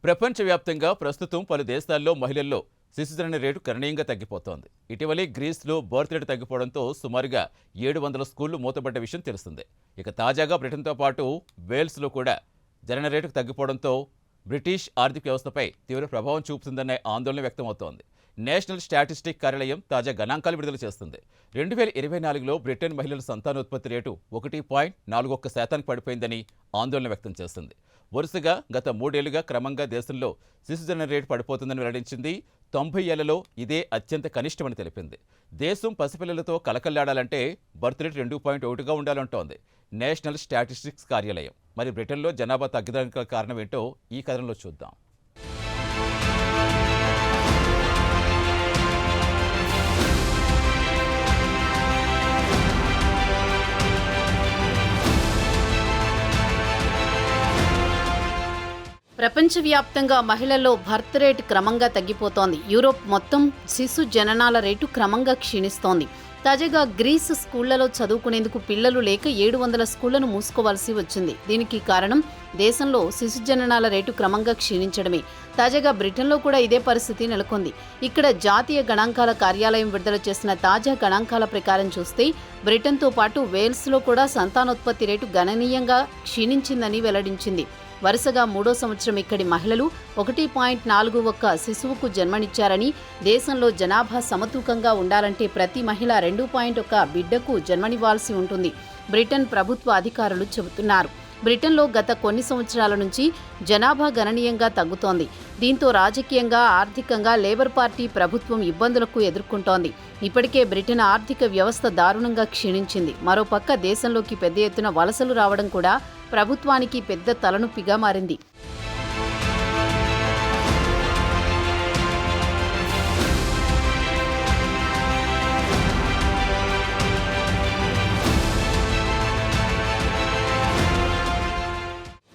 ప్రపంచవ్యాప్తంగా ప్రస్తుతం పలు దేశాల్లో మహిళల్లో శిశుజనన రేటు గణనీయంగా తగ్గిపోతోంది. ఇటీవలే గ్రీస్లో బర్త్ రేటు తగ్గిపోవడంతో సుమారుగా 700 స్కూళ్లు మూతపడ్డ విషయం తెలిసిందే. ఇక తాజాగా బ్రిటన్తో పాటు వేల్స్లో కూడా జనన రేటు తగ్గిపోవడంతో బ్రిటిష్ ఆర్థిక వ్యవస్థపై తీవ్ర ప్రభావం చూపుతుందనే ఆందోళన వ్యక్తమవుతోంది. నేషనల్ స్టాటిస్టిక్ కార్యాలయం తాజా గణాంకాలు విడుదల చేస్తుంది. 2024లో బ్రిటన్ మహిళల సంతానోత్పత్తి రేటు 1.41% పడిపోయిందని ఆందోళన వ్యక్తం చేస్తుంది. వరుసగా గత 3 ఏళ్లుగా క్రమంగా దేశంలో శిశుజనన రేటు పడిపోతుందని వెల్లడించింది. 90 ఏళ్లలో ఇదే అత్యంత కనిష్టమని తెలిపింది. దేశం పసిపిల్లలతో కలకల్లాడాలంటే బర్త్ రేట్ 2.1గా ఉండాలంటోంది నేషనల్ స్టాటిస్టిక్స్ కార్యాలయం. మరి బ్రిటన్లో జనాభా తగ్గుదలకు కారణం ఏంటో ఈ కథనంలో చూద్దాం. ప్రపంచవ్యాప్తంగా మహిళల్లో బర్త్ రేట్ క్రమంగా తగ్గిపోతోంది. యూరోప్ మొత్తం శిశు జననాల రేటు క్రమంగా క్షీణిస్తోంది. తాజాగా గ్రీస్ స్కూళ్లలో చదువుకునేందుకు పిల్లలు లేక 700 స్కూళ్లను మూసుకోవాల్సి వచ్చింది. దీనికి కారణం దేశంలో శిశు జననాల రేటు క్రమంగా క్షీణించడమే. తాజాగా బ్రిటన్లో కూడా ఇదే పరిస్థితి నెలకొంది. ఇక్కడ జాతీయ గణాంకాల కార్యాలయం విడుదల చేసిన తాజా గణాంకాల ప్రకారం చూస్తే బ్రిటన్తో పాటు వేల్స్లో కూడా సంతానోత్పత్తి రేటు గణనీయంగా క్షీణించిందని వెల్లడించింది. వరుసగా 3వ సంవత్సరం ఇక్కడి మహిళలు 1.41 శిశువుకు జన్మనిచ్చారని, దేశంలో జనాభా సమతూకంగా ఉండాలంటే ప్రతి మహిళ 2.1 బిడ్డకు జన్మనివ్వాల్సి ఉంటుంది బ్రిటన్ ప్రభుత్వ అధికారులు చెబుతున్నారు. బ్రిటన్లో గత కొన్ని సంవత్సరాల నుంచి జనాభా గణనీయంగా తగ్గుతోంది. దీంతో రాజకీయంగా, ఆర్థికంగా లేబర్ పార్టీ ప్రభుత్వం ఇబ్బందులకు ఎదుర్కొంటోంది. ఇప్పటికే బ్రిటన్ ఆర్థిక వ్యవస్థ దారుణంగా క్షీణించింది. మరోపక్క దేశంలోకి పెద్ద ఎత్తున వలసలు రావడం కూడా ప్రభుత్వానికి పెద్ద తలనొప్పిగా మారింది.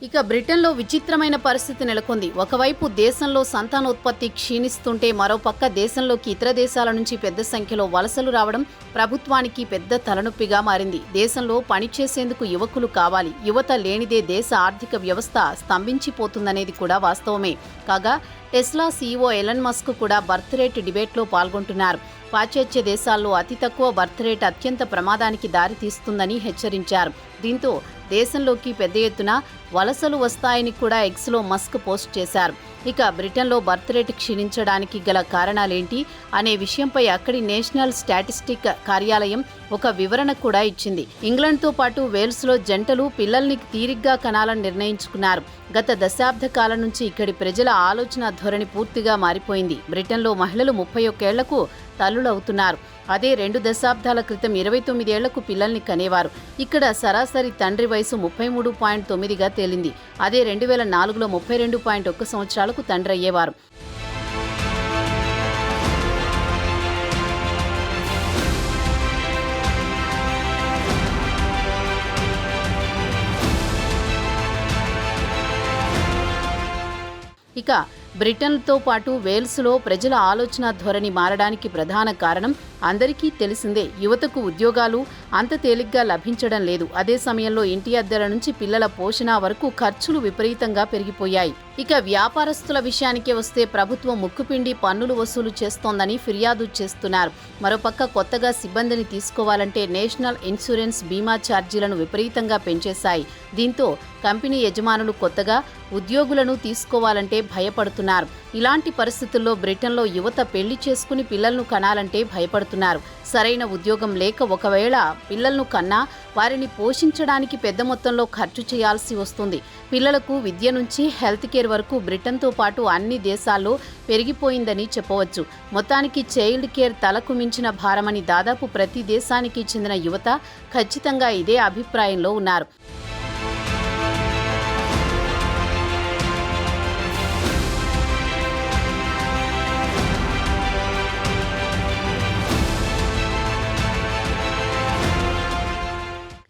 ఇక బ్రిటన్లో విచిత్రమైన పరిస్థితి నెలకొంది. ఒకవైపు దేశంలో సంతానోత్పత్తి క్షీణిస్తుంటే మరోపక్క దేశంలోకి ఇతర దేశాల నుంచి పెద్ద సంఖ్యలో వలసలు రావడం ప్రభుత్వానికి పెద్ద తలనొప్పిగా మారింది. దేశంలో పనిచేసేందుకు యువకులు కావాలి. యువత లేనిదే దేశ ఆర్థిక వ్యవస్థ స్తంభించిపోతుందనేది కూడా వాస్తవమే. కాగా టెస్లా సీఈఓ ఎలన్ మస్క్ కూడా బర్త్ రేట్ డిబేట్లో పాల్గొంటున్నారు. పాశ్చాత్య దేశాల్లో అతి తక్కువ బర్త్ రేట్ అత్యంత ప్రమాదానికి దారితీస్తుందని హెచ్చరించారు. దీంతో దేశంలోకి పెద్ద ఎత్తున వలసలు వస్తాయని కూడా ఎక్స్లో మస్క్ పోస్ట్ చేశారు. ఇక బ్రిటన్లో బర్త్ రేట్ క్షీణించడానికి గల కారణాలేంటి అనే విషయంపై అక్కడి నేషనల్ స్టాటిస్టిక్ కార్యాలయం ఒక వివరణ కూడా ఇచ్చింది. ఇంగ్లాండ్తో పాటు వేల్స్లో జంటలు పిల్లల్ని తీరిగ్గా కనాలని నిర్ణయించుకున్నారు. గత దశాబ్ద కాలం నుంచి ఇక్కడి ప్రజల ఆలోచన ధోరణి పూర్తిగా మారిపోయింది. బ్రిటన్లో మహిళలు 31 ఏళ్లకు తల్లులవుతున్నారు. అదే 2 దశాబ్దాల క్రితం 29 ఏళ్లకు పిల్లల్ని కనేవారు. ఇక్కడ సరాసరి తండ్రి వయసు 33.9గా తేలింది. అదే 2004లో 32.1 సంవత్సరాలకు తండ్రి అయ్యేవారు. ఇక బ్రిటన్తో పాటు వేల్స్లో ప్రజల ఆలోచన ధోరణి మారడానికి ప్రధాన కారణం అందరికీ తెలిసిందే. యువతకు ఉద్యోగాలు అంత తేలిగ్గా లభించడం లేదు. అదే సమయంలో ఇంటి అద్దెల నుంచి పిల్లల పోషణ వరకు ఖర్చులు విపరీతంగా పెరిగిపోయాయి. ఇక వ్యాపారస్తుల విషయానికి వస్తే ప్రభుత్వం ముక్కుపిండి పన్నులు వసూలు చేస్తోందని ఫిర్యాదు చేస్తున్నారు. మరోపక్క కొత్తగా సిబ్బందిని తీసుకోవాలంటే నేషనల్ ఇన్సూరెన్స్ బీమా ఛార్జీలను విపరీతంగా పెంచేశాయి. దీంతో కంపెనీ యజమానులు కొత్తగా ఉద్యోగులను తీసుకోవాలంటే భయపడుతున్నారు. ఇలాంటి పరిస్థితుల్లో బ్రిటన్లో యువత పెళ్లి చేసుకుని పిల్లలను కనాలంటే భయపడుతున్నారు. సరైన ఉద్యోగం లేక ఒకవేళ పిల్లలను కన్నా వారిని పోషించడానికి పెద్ద మొత్తంలో ఖర్చు చేయాల్సి వస్తుంది. పిల్లలకు విద్య నుంచి హెల్త్ కేర్ వరకు బ్రిటన్తో పాటు అన్ని దేశాల్లో పెరిగిపోయిందని చెప్పవచ్చు. మొత్తానికి చైల్డ్ కేర్ తలకు మించిన భారమని దాదాపు ప్రతి దేశానికి చెందిన యువత ఖచ్చితంగా ఇదే అభిప్రాయంలో ఉన్నారు.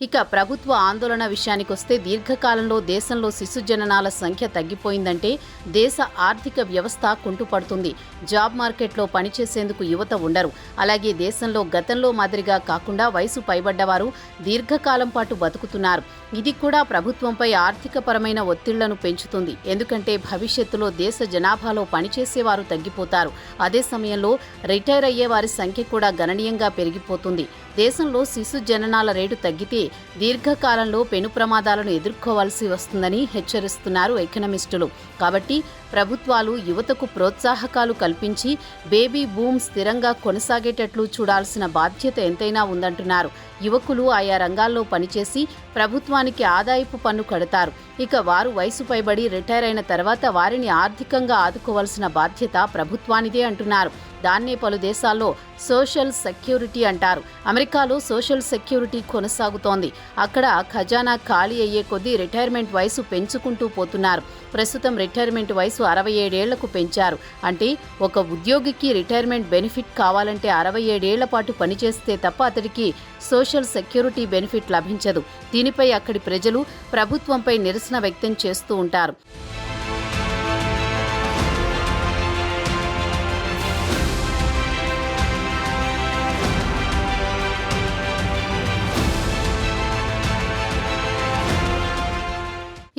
ఇక ఇక ప్రభుత్వ ఆందోళన విషయానికొస్తే దీర్ఘకాలంలో దేశంలో శిశు జననాల సంఖ్య తగ్గిపోయిందంటే దేశ ఆర్థిక వ్యవస్థ కుంటుపడుతుంది. జాబ్ మార్కెట్లో పనిచేసేందుకు యువత ఉండరు. అలాగే దేశంలో గతంలో మాదిరిగా కాకుండా వయసు పైబడ్డవారు దీర్ఘకాలం పాటు బతుకుతున్నారు. ఇది కూడా ప్రభుత్వంపై ఆర్థికపరమైన ఒత్తిళ్లను పెంచుతుంది. ఎందుకంటే భవిష్యత్తులో దేశ జనాభాలో పనిచేసేవారు తగ్గిపోతారు. అదే సమయంలో రిటైర్ అయ్యే వారి సంఖ్య కూడా గణనీయంగా పెరిగిపోతుంది. దేశంలో శిశు జననాల రేటు తగ్గితే దీర్ఘకాలంలో పెను ప్రమాదాలను ఎదుర్కోవాల్సి వస్తుందని హెచ్చరిస్తున్నారు ఎకనమిస్టులు. కాబట్టి ప్రభుత్వాలు యువతకు ప్రోత్సాహకాలు కల్పించి బేబీ బూమ్ స్థిరంగా కొనసాగేటట్లు చూడాల్సిన బాధ్యత ఎంతైనా ఉందంటున్నారు. యువకులు ఆయా రంగాల్లో పనిచేసి ప్రభుత్వానికి ఆదాయపు పన్ను కడతారు. ఇక వారు వయసు పైబడి రిటైర్ అయిన తర్వాత వారిని ఆర్థికంగా ఆదుకోవాల్సిన బాధ్యత ప్రభుత్వానిదే అంటున్నారు. దాన్నే పలు దేశాల్లో సోషల్ సెక్యూరిటీ అంటారు. అమెరికాలో సోషల్ సెక్యూరిటీ కొనసాగుతోంది. అక్కడ ఖజానా ఖాళీ అయ్యే కొద్దీ రిటైర్మెంట్ వయసు పెంచుకుంటూ పోతున్నారు. ప్రస్తుతం రిటైర్మెంట్ వయసు 67 ఏళ్లకు పెంచారు. అంటే ఒక ఉద్యోగికి రిటైర్మెంట్ బెనిఫిట్ కావాలంటే 67 ఏళ్ల పాటు పనిచేస్తే తప్ప అతడికి సోషల్ సెక్యూరిటీ బెనిఫిట్ లభించదు. దీనిపై అక్కడి ప్రజలు ప్రభుత్వంపై నిరసన వ్యక్తం చేస్తూ ఉంటారు.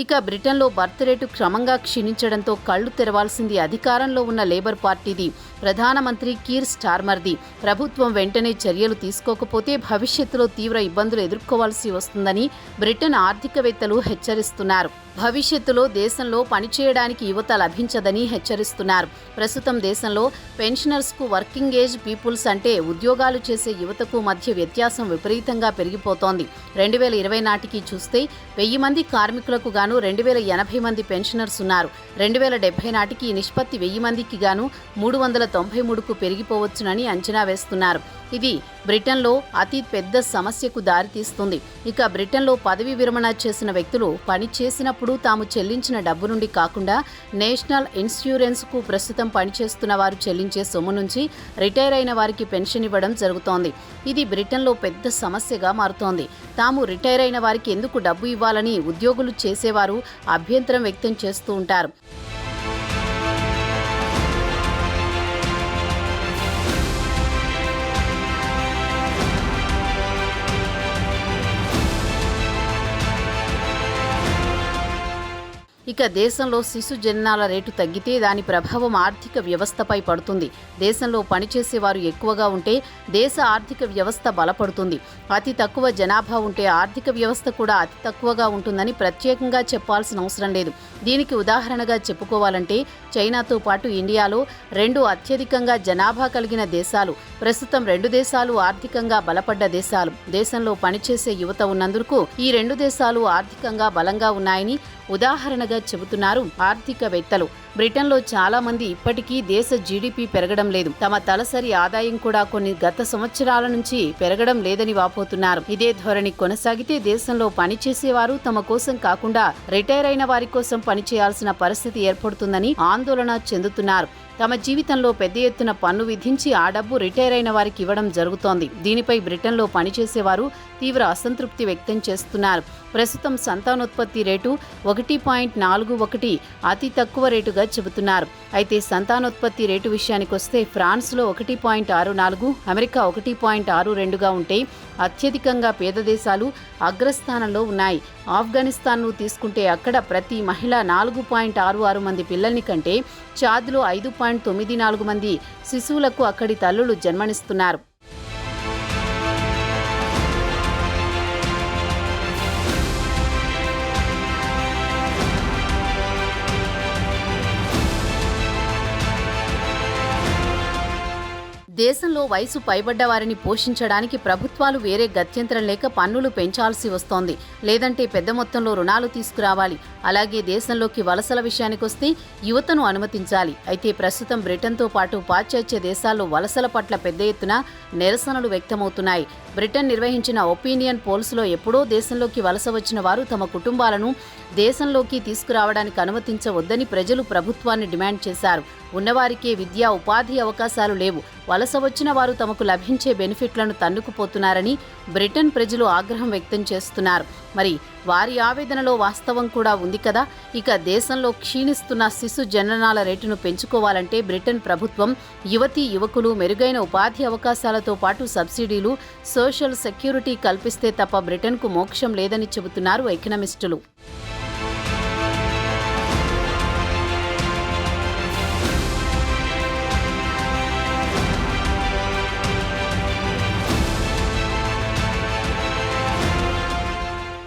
ఇక బ్రిటన్లో బర్త్ రేటు క్రమంగా క్షీణించడంతో కళ్లు తెరవాల్సింది అధికారంలో ఉన్న లేబర్ పార్టీది. ప్రధానమంత్రి కీర్ స్టార్మర్ది. ప్రభుత్వం వెంటనే చర్యలు తీసుకోకపోతే భవిష్యత్తులో తీవ్ర ఇబ్బందులు ఎదుర్కోవాల్సి వస్తుందని బ్రిటన్ ఆర్థికవేత్తలు హెచ్చరిస్తున్నారు. భవిష్యత్తులో దేశంలో పనిచేయడానికి యువత లభించదని హెచ్చరిస్తున్నారు. ప్రస్తుతం దేశంలో పెన్షనర్స్కు వర్కింగ్ ఏజ్ పీపుల్స్ అంటే ఉద్యోగాలు చేసే యువతకు మధ్య వ్యత్యాసం విపరీతంగా పెరిగిపోతోంది. 2020 నాటికి చూస్తే 1000 మంది కార్మికులకు గాను 2080 మంది పెన్షనర్స్ ఉన్నారు. 2070 నాటికి ఈ నిష్పత్తి 1000 మందికి గాను 393కు పెరిగిపోవచ్చునని అంచనా వేస్తున్నారు. ఇది బ్రిటన్లో అతి పెద్ద సమస్యకు దారితీస్తుంది. ఇక బ్రిటన్లో పదవీ విరమణ చేసిన వ్యక్తులు పని చేసినప్పుడు తాము చెల్లించిన డబ్బు నుండి కాకుండా నేషనల్ ఇన్సూరెన్స్కు ప్రస్తుతం పనిచేస్తున్న వారు చెల్లించే సొమ్ము నుంచి రిటైర్ అయిన వారికి పెన్షన్ ఇవ్వడం జరుగుతోంది. ఇది బ్రిటన్లో పెద్ద సమస్యగా మారుతోంది. తాము రిటైర్ అయిన వారికి ఎందుకు డబ్బు ఇవ్వాలని ఉద్యోగులు చేసేవారు అభ్యంతరం వ్యక్తం చేస్తూ ఉంటారు. ఇక దేశంలో శిశు జననాల రేటు తగ్గితే దాని ప్రభావం ఆర్థిక వ్యవస్థపై పడుతుంది. దేశంలో పనిచేసేవారు ఎక్కువగా ఉంటే దేశ ఆర్థిక వ్యవస్థ బలపడుతుంది. అతి తక్కువ జనాభా ఉంటే ఆర్థిక వ్యవస్థ కూడా అతి తక్కువగా ఉంటుందని ప్రత్యేకంగా చెప్పాల్సిన అవసరం లేదు. దీనికి ఉదాహరణగా చెప్పుకోవాలంటే చైనాతో పాటు ఇండియాలో 2 అత్యధికంగా జనాభా కలిగిన దేశాలు. ప్రస్తుతం 2 దేశాలు ఆర్థికంగా బలపడ్డ దేశాలు. దేశంలో పనిచేసే యువత ఉన్నందుకు ఈ 2 దేశాలు ఆర్థికంగా బలంగా ఉన్నాయని ఉదాహరణగా చెబుతున్నారు ఆర్థికవేత్తలు. బ్రిటన్లో చాలా మంది ఇప్పటికీ దేశ జీడీపీ పెరగడం లేదు. తమ తలసరి ఆదాయం కూడా కొన్ని గత సంవత్సరాల నుంచి పెరగడం లేదని వాపోతున్నారు. ఇదే ధోరణి కొనసాగితే దేశంలో పనిచేసేవారు తమ కోసం కాకుండా రిటైర్ అయిన వారి కోసం పనిచేయాల్సిన పరిస్థితి ఏర్పడుతుందని ఆందోళన చెందుతున్నారు. తమ జీవితంలో పెద్ద ఎత్తున పన్ను విధించి ఆ డబ్బు రిటైర్ అయిన వారికి ఇవ్వడం జరుగుతోంది. దీనిపై బ్రిటన్లో పనిచేసేవారు తీవ్ర అసంతృప్తి వ్యక్తం చేస్తున్నారు. ప్రస్తుతం సంతానోత్పత్తి రేటు 1.41 అతి తక్కువ రేటుగా చెబుతున్నారు. అయితే సంతానోత్పత్తి రేటు విషయానికొస్తే ఫ్రాన్స్లో 1.64, అమెరికా 1.62గా ఉంటే అత్యధికంగా పేద దేశాలు అగ్రస్థానంలో ఉన్నాయి. ఆఫ్ఘనిస్తాన్ను తీసుకుంటే అక్కడ ప్రతి మహిళ 4.66 మంది పిల్లల్ని కంటే చాద్లో 5.94 మంది శిశువులకు అక్కడి తల్లులు జన్మనిస్తున్నారు. దేశంలో వయసు పైబడ్డ వారిని పోషించడానికి ప్రభుత్వాలు వేరే గత్యంతరం లేక పన్నులు పెంచాల్సి వస్తోంది. లేదంటే పెద్ద మొత్తంలో రుణాలు తీసుకురావాలి. అలాగే దేశంలోకి వలసల విషయానికొస్తే యువతను అనుమతించాలి. అయితే ప్రస్తుతం బ్రిటన్తో పాటు పాశ్చాత్య దేశాల్లో వలసల పట్ల పెద్ద ఎత్తున నిరసనలు వ్యక్తమవుతున్నాయి. బ్రిటన్ నిర్వహించిన ఒపీనియన్ పోల్స్లో ఎప్పుడో దేశంలోకి వలస వచ్చిన వారు తమ కుటుంబాలను దేశంలోకి తీసుకురావడానికి అనుమతించవద్దని ప్రజలు ప్రభుత్వాన్ని డిమాండ్ చేశారు. ఉన్నవారికే విద్యా ఉపాధి అవకాశాలు లేవు, వలస వచ్చిన వారు తమకు లభించే బెనిఫిట్లను తన్నుకుపోతున్నారని బ్రిటన్ ప్రజలు ఆగ్రహం వ్యక్తం చేస్తున్నారు. మరి వారి ఆవేదనలో వాస్తవం కూడా ఉంది కదా. ఇక దేశంలో క్షీణిస్తున్న శిశు జననాల రేటును పెంచుకోవాలంటే బ్రిటన్ ప్రభుత్వం యువతీ యువకులు మెరుగైన ఉపాధి అవకాశాలతో పాటు సబ్సిడీలు, సోషల్ సెక్యూరిటీ కల్పిస్తే తప్ప బ్రిటన్కు మోక్షం లేదని చెబుతున్నారు ఎకనమిస్టులు.